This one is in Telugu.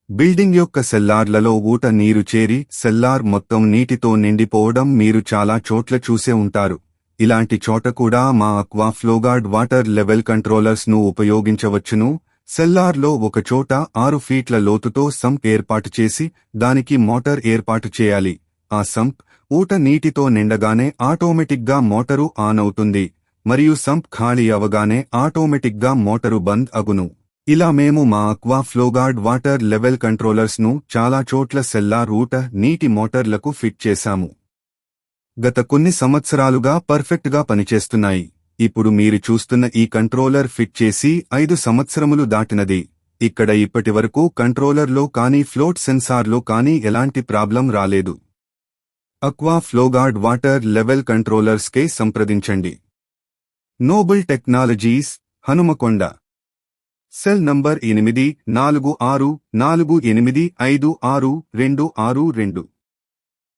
బిల్డింగ్ యొక్క సెల్లార్లలో ఊట నీరు చేరి సెల్లార్ మొత్తం నీటితో నిండిపోవడం మీరు చాలా చోట్ల చూసే ఉంటారు. ఇలాంటి చోట కూడా మా aqua flowguard water level controllers ను ఉపయోగించవచ్చును. సెల్లార్లో ఒకచోట 6 ఫీట్ల లోతుతో సంప్ ఏర్పాటు చేసి దానికి మోటార్ ఏర్పాటు చేయాలి. ఆ సంప్ ఊట నీటితో నిండగానే ఆటోమేటిక్గా మోటరు ఆన్ అవుతుంది మరియు సంప్ ఖాళీ అవగానే ఆటోమేటిక్గా మోటరు బంద్ అగును. ఇలా మేము మా aqua flowguard water level controllers ను చాలా చోట్ల సెల్లార్ ఊట నీటి మోటార్లకు ఫిట్ చేశాము. గత కొన్ని సంవత్సరాలుగా పర్ఫెక్ట్గా పనిచేస్తున్నాయి. ఇప్పుడు మీరు చూస్తున్న ఈ కంట్రోలర్ ఫిట్ చేసి 5 సంవత్సరములు దాటినది. ఇక్కడ ఇప్పటివరకు కంట్రోలర్లో కానీ ఫ్లోట్ సెన్సార్లో కానీ ఎలాంటి ప్రాబ్లం రాలేదు. అక్వా ఫ్లోగార్డ్ వాటర్ లెవెల్ కంట్రోలర్స్కే సంప్రదించండి. Noble technologies, Hanumakonda. Cell number 8464856262.